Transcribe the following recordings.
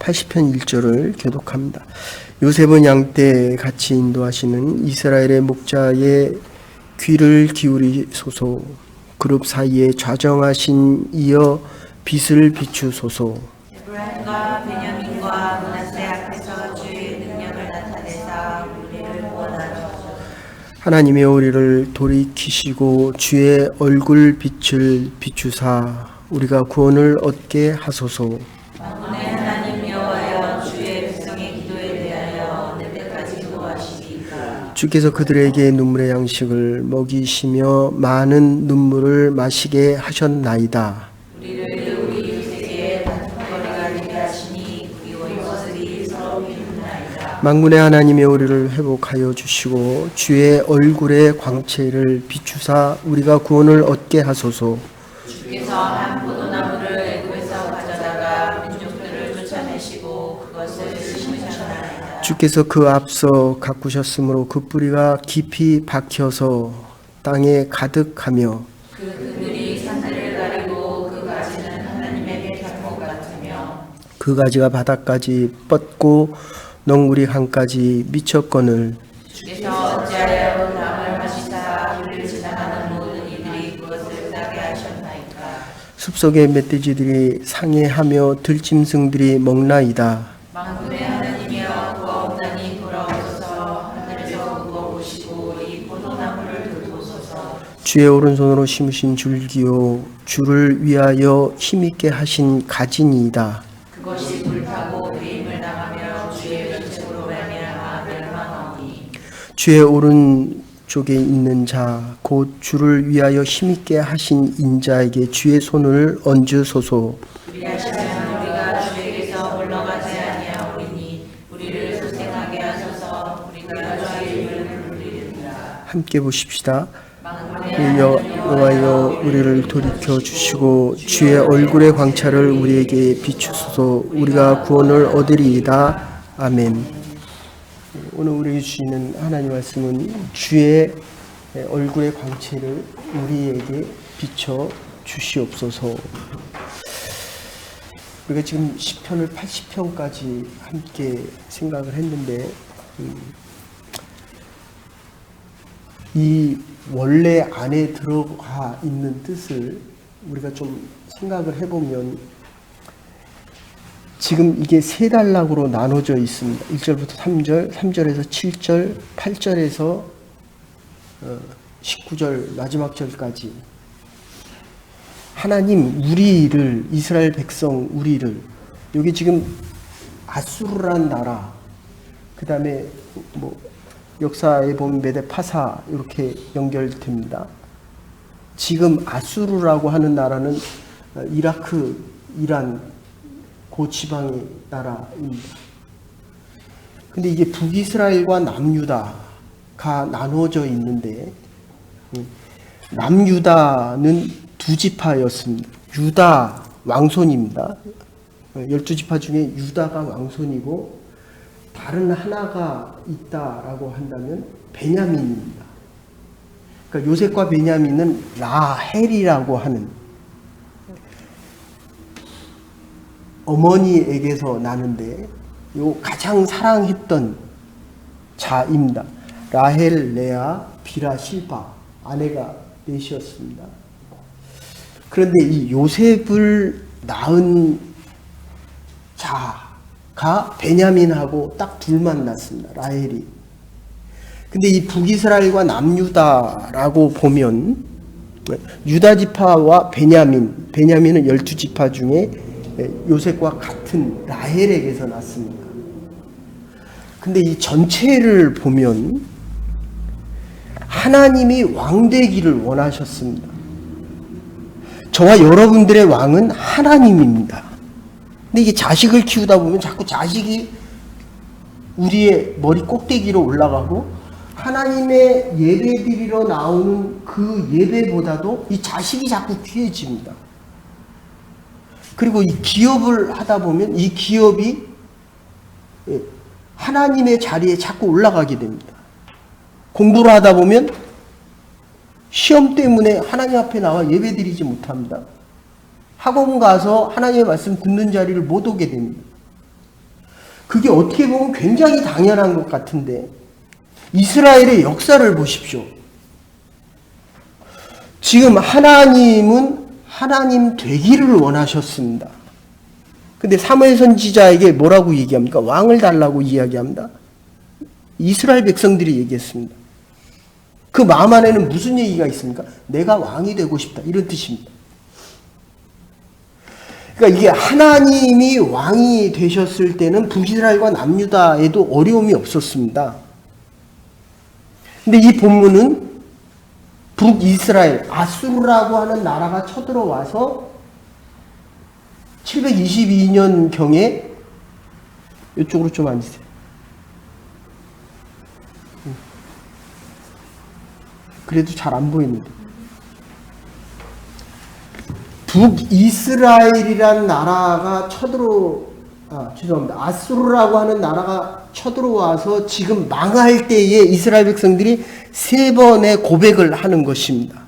80편 1절을 교독합니다. 요셉은 양떼 같이 인도하시는 이스라엘의 목자의 귀를 기울이소서. 그룹 사이에 좌정하신 이여 빛을 비추소서. 에브라임과 베냐민과 므낫세 앞에서 주의 능력을 나타내사 우리를 구원하소서. 하나님의 우리를 돌이키시고 주의 얼굴 빛을 비추사 우리가 구원을 얻게 하소서. 만군의 하나님 여호와여, 주의 백성의 기도에 대하여 어느 때까지 기도하시리까? 주께서 그들에게 눈물의 양식을 먹이시며 많은 눈물을 마시게 하셨나이다. 우리를 우리 유색의 다툼거리가 되게 하시니 우리와 이것들이 서로 비웃나이다. 만군의 하나님의 우리를 회복하여 주시고 주의 얼굴의 광채를 비추사 우리가 구원을 얻게 하소서. 주께서 한 포도나무를 애굽에서 가져다가 민족들을 쫓아내시고 그것을 심으셨나이다. 주께서 그 앞서 가꾸셨으므로 그 뿌리가 깊이 박혀서 땅에 가득하며 그 그늘이 산들을 가리고 그 가지는 하나님의 백향목 같으며 그 가지가 바닥까지 뻗고 넝굴이 강까지 미쳤거늘 주께서 어찌하여 그 나무를 하시사 우리를 지나가는 모든 이들이 그것을 따게 하셨나이까? 숲속의 멧돼지들이 상해하며 들짐승들이 먹나이다. 만군의 하나님이여, 구하옵나니 돌아오소서. 하늘에서 구워 보시고 이 포도나무를 돌보소서. 주의 오른손으로 심으신 줄기요 주를 위하여 힘있게 하신 가지니이다. 그것이 불타고 배임을 당하며 주의 왼쪽으로 말미암아 멸망하오니 주의 오른쪽에 있는 자 곧 주를 위하여 힘있게 하신 인자에게 주의 손을 얹으소서. 그리하시면 우리가 주에게서 물러가지 아니하오리니 우리를 소생하게 하소서. 우리가 주의 이름을 부르리라. 함께 보십시다. 만군의 여호와여 우리를 돌이켜 주시고 주의 얼굴의 광채를 우리에게 비추소서. 우리가 구원을 얻으리이다. 아멘. 오늘 우리에게 주시는 하나님 말씀은 주의 얼굴의 광채를 우리에게 비춰 주시옵소서. 우리가 지금 시편을 80편까지 함께 생각을 했는데 이 원래 안에 들어가 있는 뜻을 우리가 좀 생각을 해보면 지금 이게 세 단락으로 나눠져 있습니다. 1절부터 3절, 3절에서 7절, 8절에서 19절 마지막 절까지 하나님 우리를 이스라엘 백성 우리를 여기 지금 아수르란 나라 그 다음에 뭐 역사에 보면 메데파사 이렇게 연결됩니다. 지금 아수르라고 하는 나라는 이라크, 이란 그 지방의 나라입니다. 근데 이게 북이스라엘과 남유다가 나누어져 있는데 남유다는 두 지파였습니다. 유다 왕손입니다. 12지파 중에 유다가 왕손이고 다른 하나가 있다라고 한다면 베냐민입니다. 그러니까 요셉과 베냐민은 라헬이라고 하는 어머니에게서 나는데 요 가장 사랑했던 자입니다. 라헬, 레아, 비라, 실바 아내가 넷이었습니다. 그런데 이 요셉을 낳은 자가 베냐민하고 딱 둘만 낳습니다. 라헬이. 근데 이 북이스라엘과 남유다라고 보면 유다 지파와 베냐민은 12지파 중에 요셉과 같은 라헬에게서 났습니다. 근데 이 전체를 보면 하나님이 왕 되기를 원하셨습니다. 저와 여러분들의 왕은 하나님입니다. 근데 이게 자식을 키우다 보면 자꾸 자식이 우리의 머리 꼭대기로 올라가고 하나님의 예배드리러 나오는 그 예배보다도 이 자식이 자꾸 귀해집니다. 그리고 이 기업을 하다 보면 이 기업이 하나님의 자리에 자꾸 올라가게 됩니다. 공부를 하다 보면 시험 때문에 하나님 앞에 나와 예배드리지 못합니다. 학원 가서 하나님의 말씀 듣는 자리를 못 오게 됩니다. 그게 어떻게 보면 굉장히 당연한 것 같은데 이스라엘의 역사를 보십시오. 지금 하나님은 하나님 되기를 원하셨습니다. 근데 사무엘 선지자에게 뭐라고 얘기합니까? 왕을 달라고 이야기합니다. 이스라엘 백성들이 얘기했습니다. 그 마음 안에는 무슨 얘기가 있습니까? 내가 왕이 되고 싶다. 이런 뜻입니다. 그러니까 이게 하나님이 왕이 되셨을 때는 북이스라엘과 남유다에도 어려움이 없었습니다. 근데 이 본문은 북이스라엘, 아수르라고 하는 나라가 쳐들어와서 722년경에 이쪽으로 좀 앉으세요. 그래도 잘 안 보이는데. 북이스라엘이란 나라가 아수르라고 하는 나라가 쳐들어와서 지금 망할 때에 이스라엘 백성들이 3번의 고백을 하는 것입니다.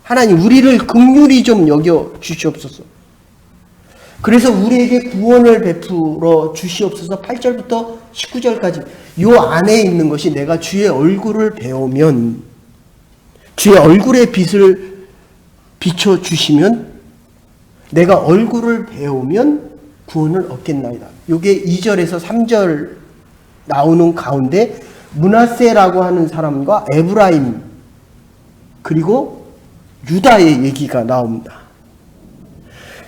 하나님, 우리를 긍휼히 좀 여겨 주시옵소서. 그래서 우리에게 구원을 베풀어 주시옵소서. 8절부터 19절까지 요 안에 있는 것이 내가 주의 얼굴을 배우면, 주의 얼굴의 빛을 비춰주시면, 내가 얼굴을 배우면 구원을 얻겠나이다. 요게 2절에서 3절 나오는 가운데 므낫세라고 하는 사람과 에브라임 그리고 유다의 얘기가 나옵니다.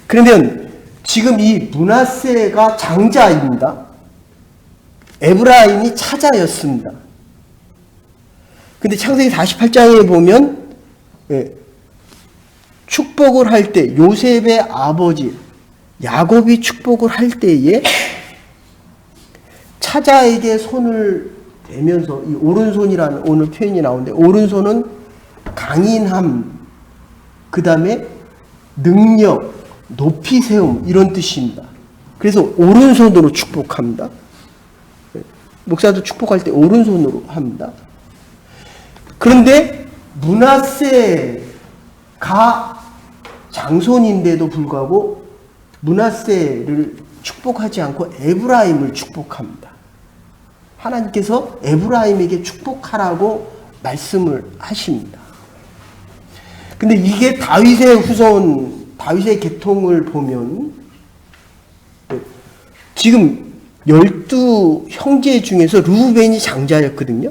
그러면 지금 이 므낫세가 장자입니다. 에브라임이 차자였습니다. 근데 창세기 48장에 보면 축복을 할 때 요셉의 아버지 야곱이 축복을 할 때에 차자에게 손을 대면서, 이 오른손이라는 오늘 표현이 나오는데, 오른손은 강인함, 그 다음에 능력, 높이 세움, 이런 뜻입니다. 그래서 오른손으로 축복합니다. 목사도 축복할 때 오른손으로 합니다. 그런데 므낫세가 장손인데도 불구하고 므낫세를 축복하지 않고 에브라임을 축복합니다. 하나님께서 에브라임에게 축복하라고 말씀을 하십니다. 근데 이게 다윗의 후손, 다윗의 계통을 보면 지금 12형제 중에서 르우벤이 장자였거든요.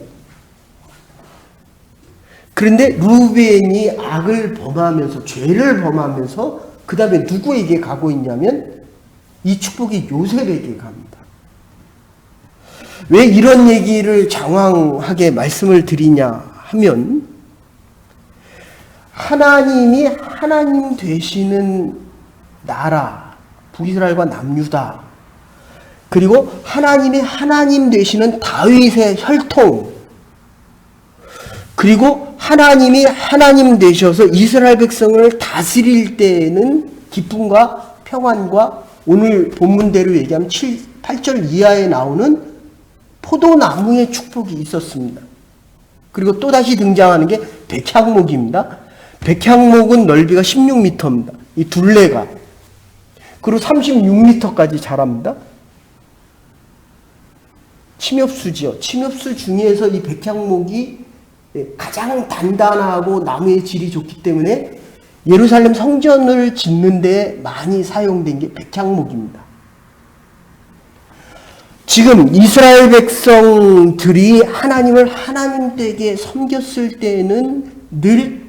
그런데 르우벤이 악을 범하면서, 죄를 범하면서 그 다음에 누구에게 가고 있냐면 이 축복이 요셉에게 갑니다. 왜 이런 얘기를 장황하게 말씀을 드리냐 하면, 하나님이 하나님 되시는 나라, 북이스라엘과 남유다, 그리고 하나님이 하나님 되시는 다윗의 혈통, 그리고 하나님이 하나님 되셔서 이스라엘 백성을 다스릴 때에는 기쁨과 평안과 오늘 본문대로 얘기하면 8절 이하에 나오는 포도나무의 축복이 있었습니다. 그리고 또다시 등장하는 게 백향목입니다. 백향목은 넓이가 16m입니다. 이 둘레가. 그리고 36m까지 자랍니다. 침엽수지요. 침엽수 중에서 이 백향목이 가장 단단하고 나무의 질이 좋기 때문에 예루살렘 성전을 짓는 데 많이 사용된 게 백향목입니다. 지금 이스라엘 백성들이 하나님을 하나님되게 섬겼을 때는 늘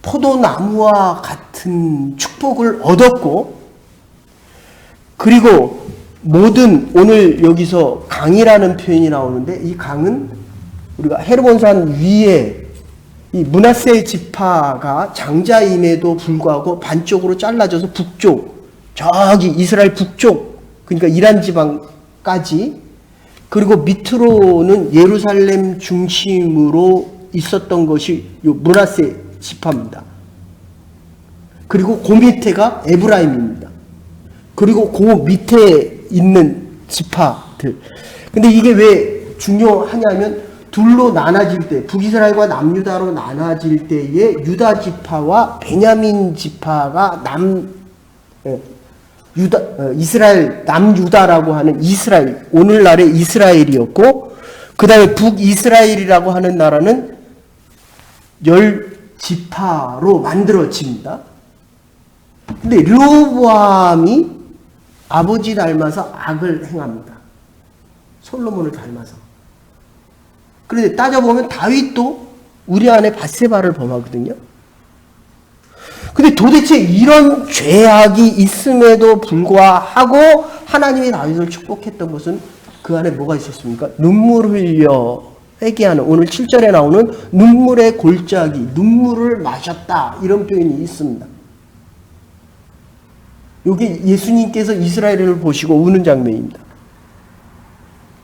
포도나무와 같은 축복을 얻었고, 그리고 모든, 오늘 여기서 강이라는 표현이 나오는데 이 강은 우리가 헤르몬산 위에 이 므낫세 지파가 장자임에도 불구하고 반쪽으로 잘라져서 북쪽, 저기 이스라엘 북쪽, 그러니까 이란 지방까지, 그리고 밑으로는 예루살렘 중심으로 있었던 것이 이 므낫세 지파입니다. 그리고 그 밑에가 에브라임입니다. 그리고 그 밑에 있는 지파들. 근데 이게 왜 중요하냐면 둘로 나눠질 때, 북이스라엘과 남유다로 나눠질 때에 유다 지파와 베냐민 지파가 이스라엘, 남유다라고 하는 이스라엘, 오늘날의 이스라엘이었고, 그 다음에 북이스라엘이라고 하는 나라는 10지파로 만들어집니다. 근데 르호보암이 아버지 닮아서 악을 행합니다. 솔로몬을 닮아서. 그런데 따져보면 다윗도 우리 안에 밧세바를 범하거든요. 근데 도대체 이런 죄악이 있음에도 불구하고 하나님이 다윗을 축복했던 것은 그 안에 뭐가 있었습니까? 눈물 흘려 회개하는, 오늘 7절에 나오는 눈물의 골짜기, 눈물을 마셨다, 이런 표현이 있습니다. 여기 예수님께서 이스라엘을 보시고 우는 장면입니다.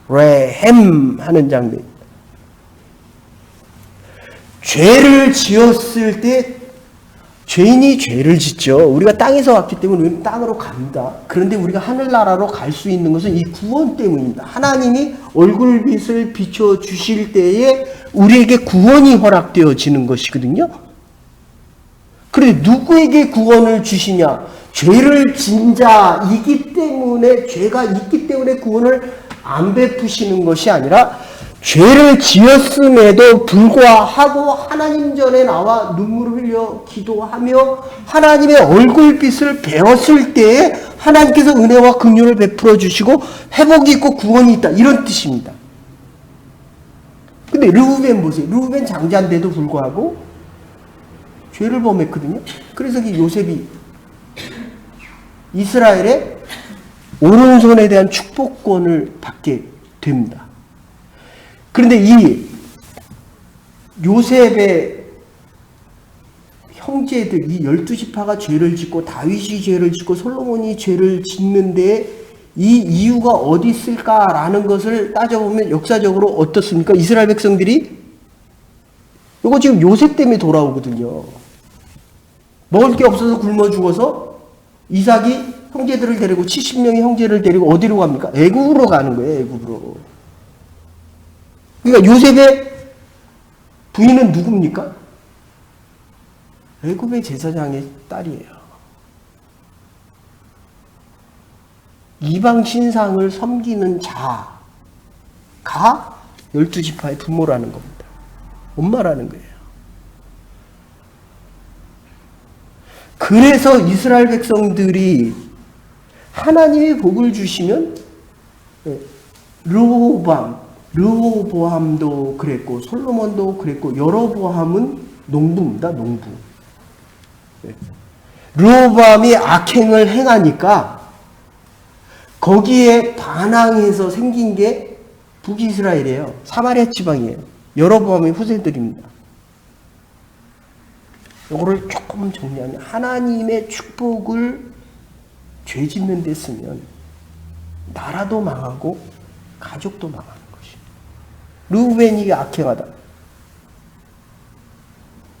레헴 하는 장면입니다. 죄를 지었을 때 죄인이 죄를 짓죠. 우리가 땅에서 왔기 때문에 우리는 땅으로 갑니다. 그런데 우리가 하늘나라로 갈 수 있는 것은 이 구원 때문입니다. 하나님이 얼굴빛을 비춰주실 때에 우리에게 구원이 허락되어지는 것이거든요. 그런데 누구에게 구원을 주시냐? 죄를 진 자이기 때문에, 죄가 있기 때문에 구원을 안 베푸시는 것이 아니라 죄를 지었음에도 불구하고 하나님 전에 나와 눈물을 흘려 기도하며 하나님의 얼굴빛을 배웠을 때에 하나님께서 은혜와 긍휼을 베풀어 주시고 회복이 있고 구원이 있다, 이런 뜻입니다. 근데 르우벤 보세요. 르우벤 장자인데도 불구하고 죄를 범했거든요. 그래서 요셉이 이스라엘의 오른손에 대한 축복권을 받게 됩니다. 그런데 이 요셉의 형제들, 이 12지파가 죄를 짓고 다윗이 죄를 짓고 솔로몬이 죄를 짓는데 이 이유가 어디 있을까라는 것을 따져보면 역사적으로 어떻습니까? 이스라엘 백성들이 이거 지금 요셉 때문에 돌아오거든요. 먹을 게 없어서 굶어 죽어서 이삭이 형제들을 데리고 70명의 형제를 데리고 어디로 갑니까? 애굽으로 가는 거예요. 애굽으로. 그러니까 요셉의 부인은 누굽니까? 애굽의 제사장의 딸이에요. 이방 신상을 섬기는 자가 12지파의 부모라는 겁니다. 엄마라는 거예요. 그래서 이스라엘 백성들이 하나님의 복을 주시면 르호보암도 그랬고 솔로몬도 그랬고 여로보암은 농부입니다. 농부. 르호보암이 악행을 행하니까 거기에 반항해서 생긴 게 북이스라엘이에요. 사마리아 지방이에요. 여로보암의 후세들입니다. 이거를 조금 정리하면 하나님의 축복을 죄 짓는 데 쓰면 나라도 망하고 가족도 망하는 것이. 르우벤이 악행하다.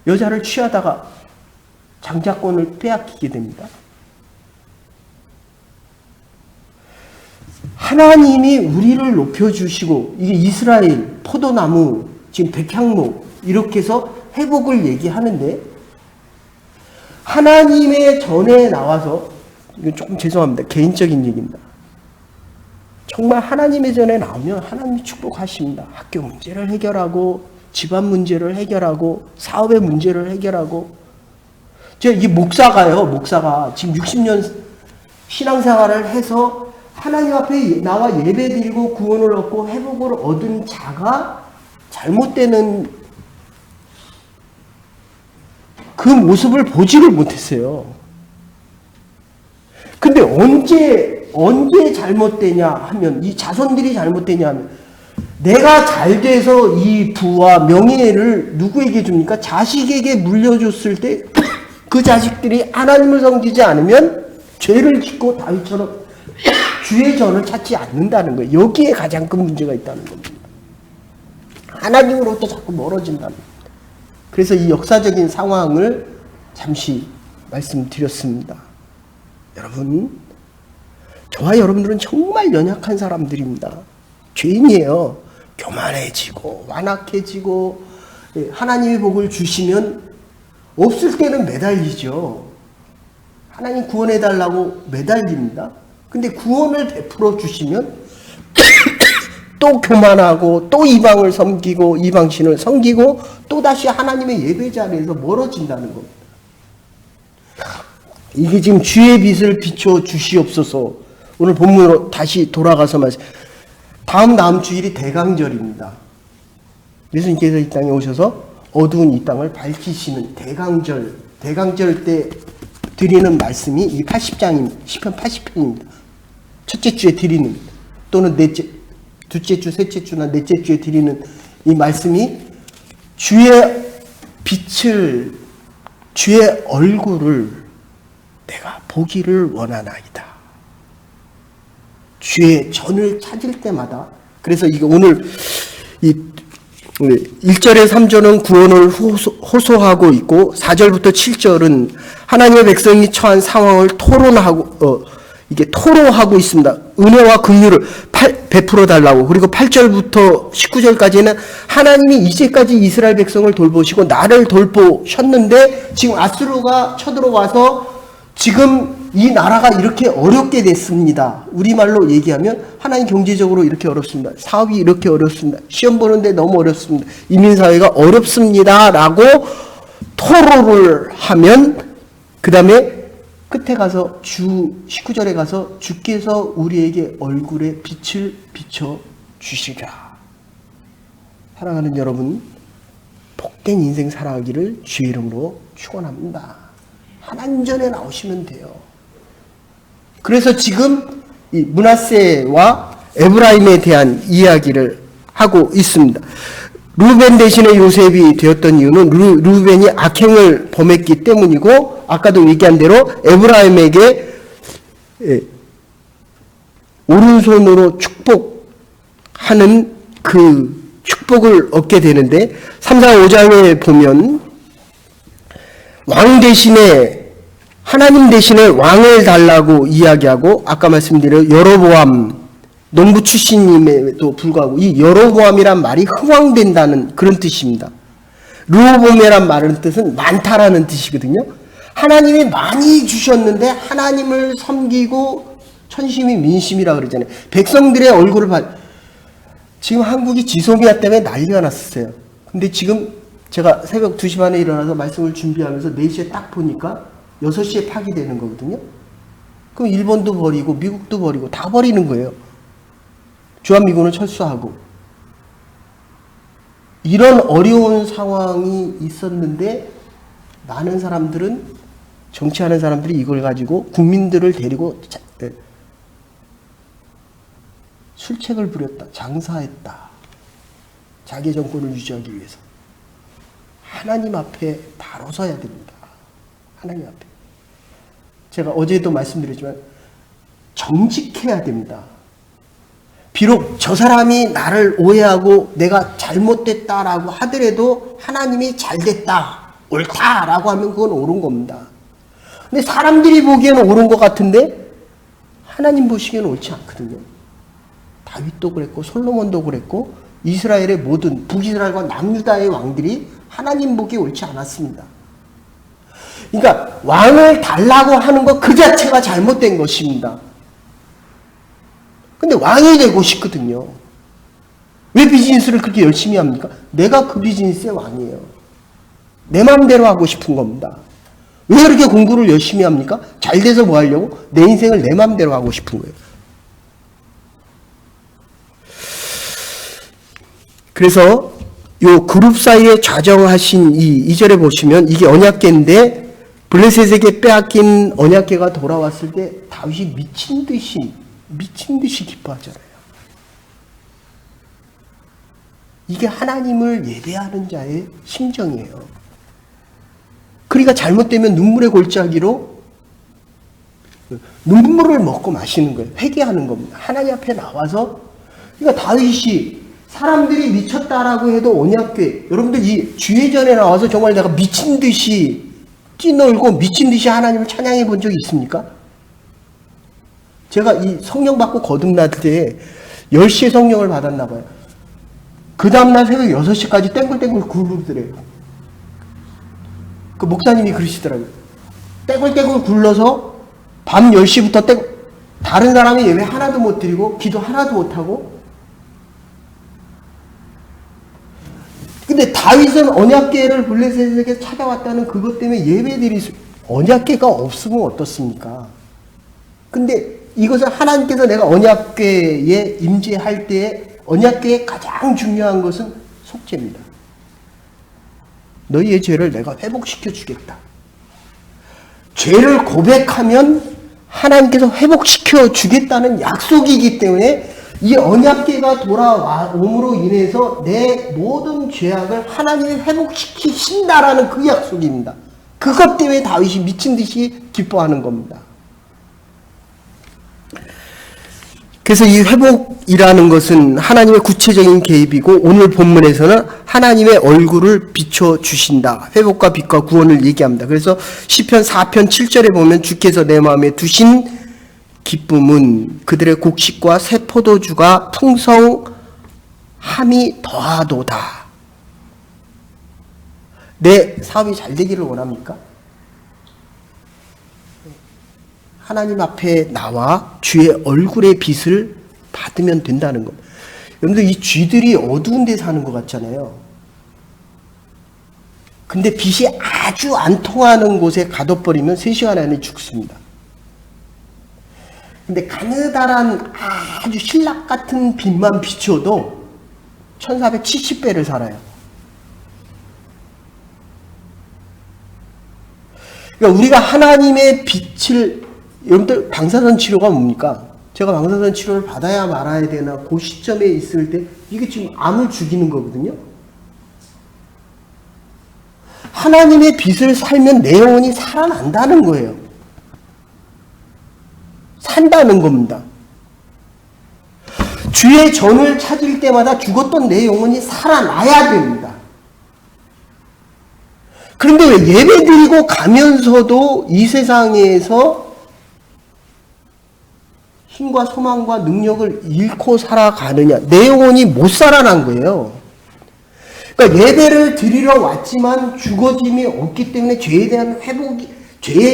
여자를 취하다가 장자권을 빼앗기게 됩니다. 하나님이 우리를 높여주시고 이게 이스라엘 포도나무 지금 백향목 이렇게 해서 회복을 얘기하는데 하나님의 전에 나와서, 이건 조금 죄송합니다. 개인적인 얘기입니다. 정말 하나님의 전에 나오면 하나님이 축복하십니다. 학교 문제를 해결하고 집안 문제를 해결하고 사업의 문제를 해결하고. 제가 이 목사가 지금 60년 신앙생활을 해서 하나님 앞에 나와 예배드리고 구원을 얻고 회복을 얻은 자가 잘못되는 그 모습을 보지를 못했어요. 근데 언제 잘못되냐 하면, 이 자손들이 잘못되냐 하면, 내가 잘 돼서 이 부와 명예를 누구에게 줍니까? 자식에게 물려줬을 때 그 자식들이 하나님을 섬기지 않으면 죄를 짓고 다윗처럼 주의 전을 찾지 않는다는 거예요. 여기에 가장 큰 문제가 있다는 겁니다. 하나님으로부터 자꾸 멀어진다는 겁니다. 그래서 이 역사적인 상황을 잠시 말씀드렸습니다. 여러분, 저와 여러분들은 정말 연약한 사람들입니다. 죄인이에요. 교만해지고 완악해지고 하나님의 복을 주시면 없을 때는 매달리죠. 하나님 구원해달라고 매달립니다. 근데 구원을 베풀어 주시면 또 교만하고 또 이방을 섬기고 이방신을 섬기고 또다시 하나님의 예배 자리에서 멀어진다는 겁니다. 이게 지금 주의 빛을 비춰 주시옵소서. 오늘 본문으로 다시 돌아가서 말씀. 다음 주일이 대강절입니다. 예수님께서 이 땅에 오셔서 어두운 이 땅을 밝히시는 대강절 때 드리는 말씀이 이 80장입니다. 시편 80편입니다. 첫째 주에 드리는 또는 둘째 주, 셋째 주나 넷째 주에 드리는 이 말씀이 주의 빛을, 주의 얼굴을 내가 보기를 원하나이다. 주의 전을 찾을 때마다. 그래서 이거 오늘 이 1절에 3절은 구원을 호소하고 있고 4절부터 7절은 하나님의 백성이 처한 상황을 토로하고 있습니다. 은혜와 긍휼을 베풀어 달라고. 그리고 8절부터 19절까지는 하나님이 이제까지 이스라엘 백성을 돌보시고 나를 돌보셨는데 지금 아수르가 쳐들어와서 지금 이 나라가 이렇게 어렵게 됐습니다. 우리말로 얘기하면 하나님 경제적으로 이렇게 어렵습니다. 사업이 이렇게 어렵습니다. 시험 보는데 너무 어렵습니다. 이민사회가 어렵습니다. 라고 토로를 하면 그 다음에 끝에 가서 19절에 가서 주께서 우리에게 얼굴에 빛을 비춰 주시리라. 사랑하는 여러분, 복된 인생 살아가기를 주의 이름으로 축원합니다. 하나님 전에 나오시면 돼요. 그래서 지금 이 므낫세와 에브라임에 대한 이야기를 하고 있습니다. 루벤 대신에 요셉이 되었던 이유는 루벤이 악행을 범했기 때문이고, 아까도 얘기한 대로 에브라임에게 오른손으로 축복하는 그 축복을 얻게 되는데 3, 4, 5장에 보면 왕 대신에 하나님 대신에 왕을 달라고 이야기하고, 아까 말씀드린 여로보암 농부 출신임에도 불구하고 이 여로보암이란 말이 흥왕된다는 그런 뜻입니다. 르호보암이란 말은 뜻은 많다라는 뜻이거든요. 하나님이 많이 주셨는데 하나님을 섬기고 천심이 민심이라 그러잖아요. 백성들의 얼굴을 지금 한국이 지소미아 때문에 난리가 났었어요. 근데 지금 제가 새벽 2시 반에 일어나서 말씀을 준비하면서 4시에 딱 보니까 6시에 파기되는 거거든요. 그럼 일본도 버리고 미국도 버리고 다 버리는 거예요. 주한미군을 철수하고. 이런 어려운 상황이 있었는데 많은 사람들은, 정치하는 사람들이 이걸 가지고 국민들을 데리고 술책을 부렸다. 장사했다. 자기 정권을 유지하기 위해서. 하나님 앞에 바로 서야 됩니다. 하나님 앞에. 제가 어제도 말씀드렸지만 정직해야 됩니다. 비록 저 사람이 나를 오해하고 내가 잘못됐다라고 하더라도 하나님이 잘됐다, 옳다라고 하면 그건 옳은 겁니다. 근데 사람들이 보기에는 옳은 것 같은데 하나님 보시기에는 옳지 않거든요. 다윗도 그랬고 솔로몬도 그랬고 이스라엘의 모든 북이스라엘과 남유다의 왕들이 하나님 보기에 옳지 않았습니다. 그러니까 왕을 달라고 하는 것 그 자체가 잘못된 것입니다. 근데 왕이 되고 싶거든요. 왜 비즈니스를 그렇게 열심히 합니까? 내가 그 비즈니스의 왕이에요. 내 마음대로 하고 싶은 겁니다. 왜 그렇게 공부를 열심히 합니까? 잘 돼서 뭐 하려고? 내 인생을 내 마음대로 하고 싶은 거예요. 그래서 요 그룹 사이에 좌정하신 이 2절에 보시면 이게 언약궤인데 블레셋에게 빼앗긴 언약궤가 돌아왔을 때 다윗이 미친 듯이 기뻐하잖아요. 이게 하나님을 예배하는 자의 심정이에요. 그러니까 잘못되면 눈물의 골짜기로 눈물을 먹고 마시는 거예요. 회개하는 겁니다. 하나님 앞에 나와서. 그러니까 다윗이 사람들이 미쳤다라고 해도 언약궤, 여러분들 이 주회전에 나와서 정말 내가 미친 듯이 뛰놀고 미친 듯이 하나님을 찬양해 본 적이 있습니까? 제가 이 성령 받고 거듭날 때 10시에 성령을 받았나 봐요. 그 다음날 새벽 6시까지 땡글땡글 굴르더래요. 그 목사님이 그러시더라고요. 땡글땡글 굴러서 밤 10시부터 다른 사람이 예배 하나도 못 드리고 기도 하나도 못 하고. 근데 다윗은 언약궤를 블레셋에게 찾아왔다는 그것 때문에 예배드릴 언약궤가 없으면 어떻습니까? 근데 이것은 하나님께서 내가 언약궤에 임재할 때에 언약궤의 가장 중요한 것은 속죄입니다. 너희의 죄를 내가 회복시켜 주겠다. 죄를 고백하면 하나님께서 회복시켜 주겠다는 약속이기 때문에 이 언약궤가 돌아옴으로 인해서 내 모든 죄악을 하나님이 회복시키신다라는 그 약속입니다. 그것 때문에 다윗이 미친 듯이 기뻐하는 겁니다. 그래서 이 회복이라는 것은 하나님의 구체적인 개입이고 오늘 본문에서는 하나님의 얼굴을 비춰주신다. 회복과 빛과 구원을 얘기합니다. 그래서 시편 4편 7절에 보면 주께서 내 마음에 두신 기쁨은 그들의 곡식과 새 포도주가 풍성함이 더하도다. 내 사업이 잘 되기를 원합니까? 하나님 앞에 나와 주의 얼굴의 빛을 받으면 된다는 것. 여러분들 이 쥐들이 어두운 데 사는 것 같잖아요. 근데 빛이 아주 안 통하는 곳에 가둬버리면 3시간 안에 죽습니다. 근데 가느다란 아주 신락 같은 빛만 비춰도 1470배를 살아요. 그러니까 우리가 하나님의 빛을, 여러분들 방사선 치료가 뭡니까? 제가 방사선 치료를 받아야 말아야 되나 그 시점에 있을 때 이게 지금 암을 죽이는 거거든요. 하나님의 빛을 살면 내 영혼이 살아난다는 거예요. 산다는 겁니다. 주의 전을 찾을 때마다 죽었던 내 영혼이 살아나야 됩니다. 그런데 왜 예배드리고 가면서도 이 세상에서 힘과 소망과 능력을 잃고 살아가느냐? 내 영혼이 못 살아난 거예요. 그러니까 예배를 드리러 왔지만 죽어짐이 없기 때문에 죄에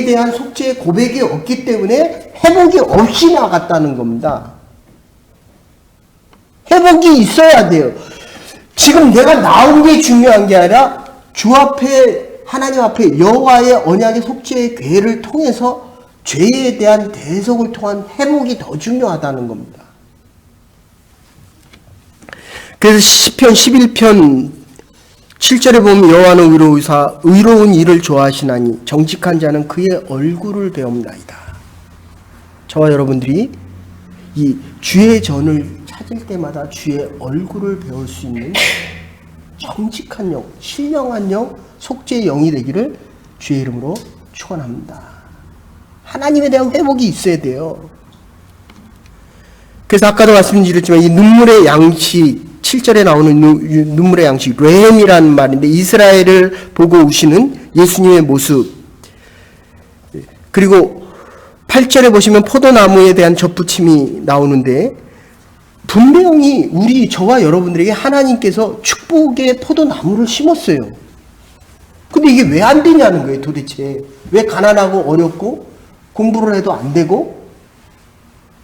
대한 속죄의 고백이 없기 때문에 회복이 없이 나갔다는 겁니다. 회복이 있어야 돼요. 지금 내가 나온 게 중요한 게 아니라 주 앞에, 하나님 앞에 여호와의 언약의 속죄의 궤를 통해서 죄에 대한 대속을 통한 회복이 더 중요하다는 겁니다. 그래서 시편 11편 7절에 보면 여호와는 의로우사 의로운 일을 좋아하시나니 정직한 자는 그의 얼굴을 배웁나이다. 저와 여러분들이 이 주의 전을 찾을 때마다 주의 얼굴을 배울 수 있는 정직한 영, 신령한 영, 속죄의 영이 되기를 주의 이름으로 축원합니다. 하나님에 대한 회복이 있어야 돼요. 그래서 아까도 말씀드렸지만 이 눈물의 양식, 7절에 나오는 눈물의 양식, 레헴이라는 말인데 이스라엘을 보고 우시는 예수님의 모습. 그리고 8절에 보시면 포도나무에 대한 접붙임이 나오는데 분명히 저와 여러분들에게 하나님께서 축복의 포도나무를 심었어요. 근데 이게 왜 안 되냐는 거예요, 도대체. 왜 가난하고 어렵고 공부를 해도 안 되고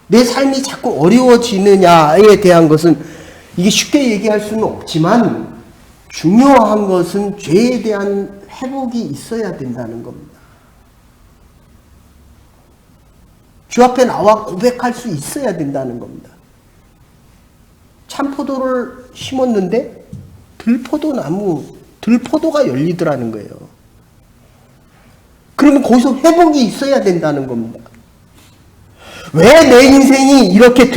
내 삶이 자꾸 어려워지느냐에 대한 것은 이게 쉽게 얘기할 수는 없지만 중요한 것은 죄에 대한 회복이 있어야 된다는 겁니다. 주 앞에 나와 고백할 수 있어야 된다는 겁니다. 참포도를 심었는데 들포도가 열리더라는 거예요. 그러면 거기서 회복이 있어야 된다는 겁니다. 왜 내 인생이 이렇게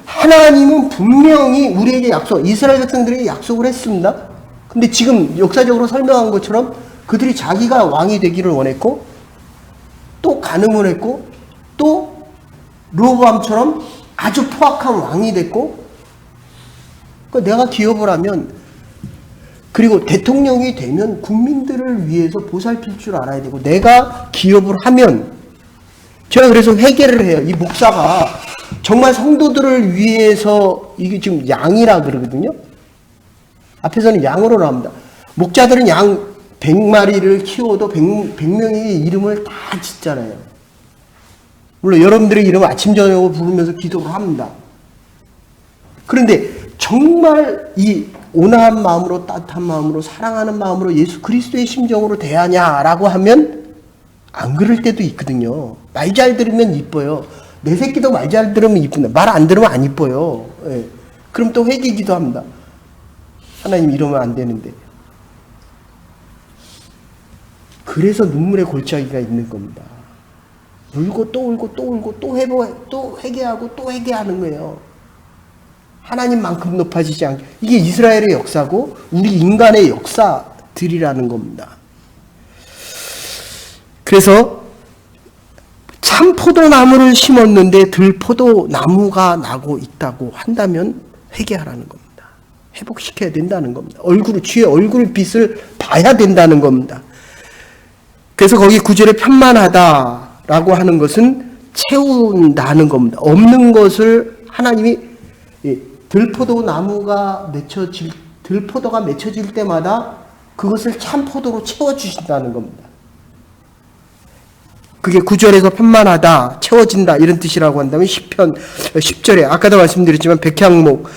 하나님은 분명히 우리에게 이스라엘 백성들에게 약속을 했습니다. 근데 지금 역사적으로 설명한 것처럼 그들이 자기가 왕이 되기를 원했고 또 간음을 했고 또 르호보암처럼 아주 포악한 왕이 됐고 내가 기업을 하면 그리고 대통령이 되면 국민들을 위해서 보살필 줄 알아야 되고 내가 기업을 하면 제가 그래서 회개를 해요. 이 목사가 정말 성도들을 위해서 이게 지금 양이라 그러거든요. 앞에서는 양으로 나옵니다. 목자들은 양 100마리를 키워도 100명의 이름을 다 짓잖아요. 물론 여러분들의 이름 아침 저녁으로 부르면서 기도를 합니다. 그런데 정말 이 온화한 마음으로, 따뜻한 마음으로, 사랑하는 마음으로 예수 그리스도의 심정으로 대하냐라고 하면 안 그럴 때도 있거든요. 말 잘 들으면 이뻐요. 내 새끼도 말 잘 들으면 이쁜데 말 안 들으면 안 이뻐요. 예. 그럼 또 회개기도 합니다. 하나님 이러면 안 되는데. 그래서 눈물의 골짜기가 있는 겁니다. 울고 또 울고 또 울고 또 회개하고 또 회개하는 거예요. 하나님만큼 높아지지 않게. 이게 이스라엘의 역사고 우리 인간의 역사들이라는 겁니다. 그래서 참 포도나무를 심었는데 들포도나무가 나고 있다고 한다면 회개하라는 겁니다. 회복시켜야 된다는 겁니다. 주의 얼굴 빛을 봐야 된다는 겁니다. 그래서 거기 9절에 편만하다라고 하는 것은 채운다는 겁니다. 없는 것을 하나님이 들포도가 맺혀질 때마다 그것을 참 포도로 채워주신다는 겁니다. 그게 9절에서 편만하다, 채워진다 이런 뜻이라고 한다면 10절에 아까도 말씀드렸지만 백향목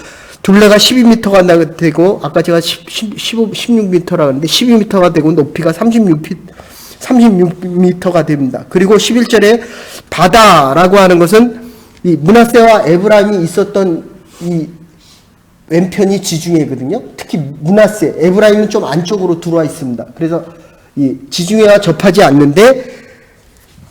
둘레가 12m가 되고 아까 제가 16m라고 했는데 12m가 되고 높이가 36m가 됩니다. 그리고 11절에 바다라고 하는 것은 이 므낫세와 에브라임이 있었던 이 왼편이 지중해거든요. 특히 므낫세, 에브라임은 좀 안쪽으로 들어와 있습니다. 그래서 이 지중해와 접하지 않는데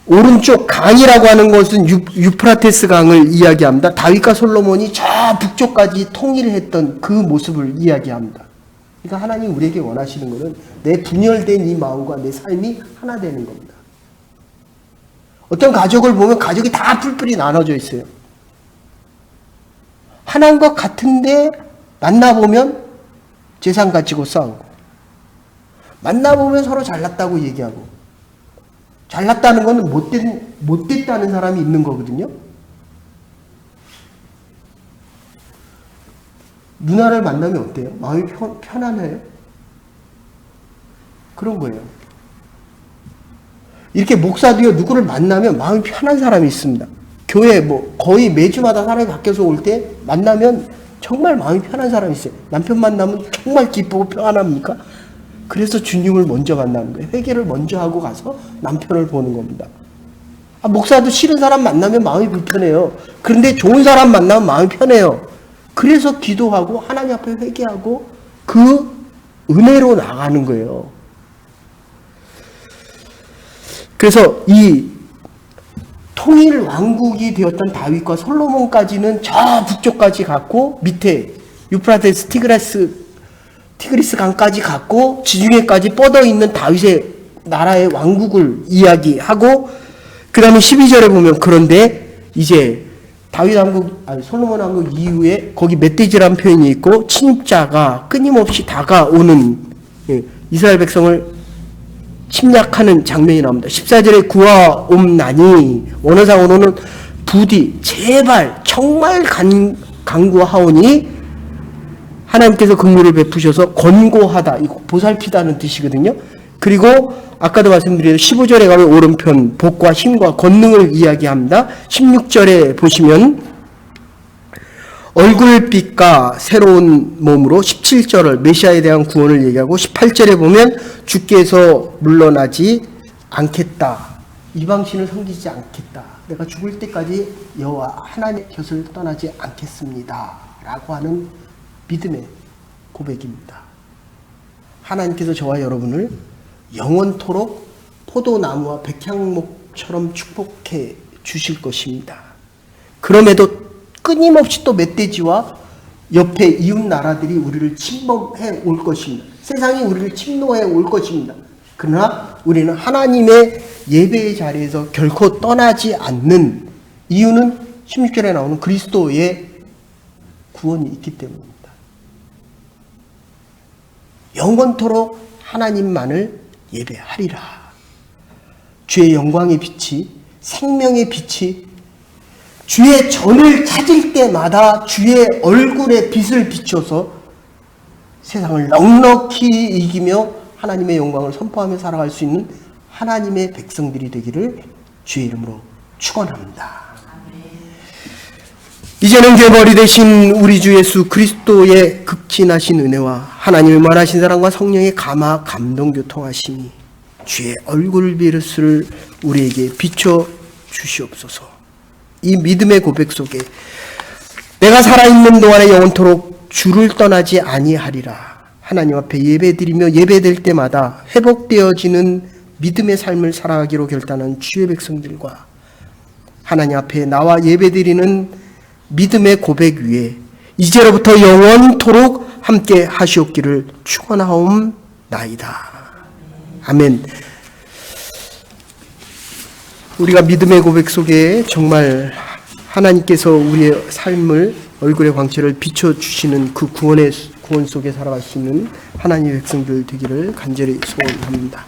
오른쪽 강이라고 하는 것은 유프라테스 강을 이야기합니다. 다윗과 솔로몬이 저 북쪽까지 통일을 했던 그 모습을 이야기합니다. 그러니까 하나님 우리에게 원하시는 것은 내 분열된 이 마음과 내 삶이 하나 되는 겁니다. 어떤 가족을 보면 가족이 다 뿔뿔이 나눠져 있어요. 하나인 것 같은데 만나보면 재산 가지고 싸우고 만나보면 서로 잘났다고 얘기하고 잘났다는 것은 못됐다는 사람이 있는 거거든요. 누나를 만나면 어때요? 마음이 편안해요? 그런 거예요. 이렇게 목사도요, 누구를 만나면 마음이 편한 사람이 있습니다. 교회 거의 매주마다 사람이 바뀌어서 올 때 만나면 정말 마음이 편한 사람이 있어요. 남편 만나면 정말 기쁘고 평안합니까? 그래서 주님을 먼저 만나는 거예요. 회개를 먼저 하고 가서 남편을 보는 겁니다. 목사도 싫은 사람 만나면 마음이 불편해요. 그런데 좋은 사람 만나면 마음이 편해요. 그래서 기도하고 하나님 앞에 회개하고 그 은혜로 나가는 거예요. 그래서 이 통일 왕국이 되었던 다윗과 솔로몬까지는 저 북쪽까지 갔고 밑에 유프라테스 티그리스 강까지 갔고 지중해까지 뻗어 있는 다윗의 나라의 왕국을 이야기하고 그 다음에 12절에 보면 그런데 이제 솔로몬 왕국 이후에 거기 멧돼지라는 표현이 있고 침입자가 끊임없이 다가오는 이스라엘 백성을 침략하는 장면이 나옵니다. 14절에 구하옵나니 원어상으로는 부디 제발 정말 간구하오니 하나님께서 긍휼을 베푸셔서 권고하다, 이거 보살피다는 뜻이거든요. 그리고 아까도 말씀드린 15절에 가면 오른편 복과 힘과 권능을 이야기합니다. 16절에 보시면 얼굴빛과 새로운 몸으로 17절을 메시아에 대한 구원을 얘기하고 18절에 보면 주께서 물러나지 않겠다. 이방신을 섬기지 않겠다. 내가 죽을 때까지 여호와 하나님의 곁을 떠나지 않겠습니다. 라고 하는 믿음의 고백입니다. 하나님께서 저와 여러분을 영원토록 포도나무와 백향목처럼 축복해 주실 것입니다. 그럼에도 끊임없이 또 멧돼지와 옆에 이웃 나라들이 우리를 침범해 올 것입니다. 세상이 우리를 침노해 올 것입니다. 그러나 우리는 하나님의 예배의 자리에서 결코 떠나지 않는 이유는 16절에 나오는 그리스도의 구원이 있기 때문입니다. 영원토록 하나님만을 예배하리라. 주의 영광의 빛이, 생명의 빛이 주의 전을 찾을 때마다 주의 얼굴의 빛을 비춰서 세상을 넉넉히 이기며 하나님의 영광을 선포하며 살아갈 수 있는 하나님의 백성들이 되기를 주의 이름으로 축원합니다. 이제는 죄벌이 되신 우리 주 예수 그리스도의 극진하신 은혜와 하나님의 무한하신 사랑과 성령의 감화 감동 교통하심이 주의 얼굴 비롯을 우리에게 비춰 주시옵소서. 이 믿음의 고백 속에 내가 살아있는 동안에 영원토록 주를 떠나지 아니하리라. 하나님 앞에 예배드리며 예배될 때마다 회복되어지는 믿음의 삶을 살아가기로 결단한 주의 백성들과 하나님 앞에 나와 예배드리는 믿음의 고백 위에 이제로부터 영원토록 함께 하시옵기를 축원하옵나이다. 아멘. 우리가 믿음의 고백 속에 정말 하나님께서 우리의 삶을 얼굴의 광채를 비춰주시는 그 구원 속에 살아갈 수 있는 하나님의 백성들 되기를 간절히 소원합니다.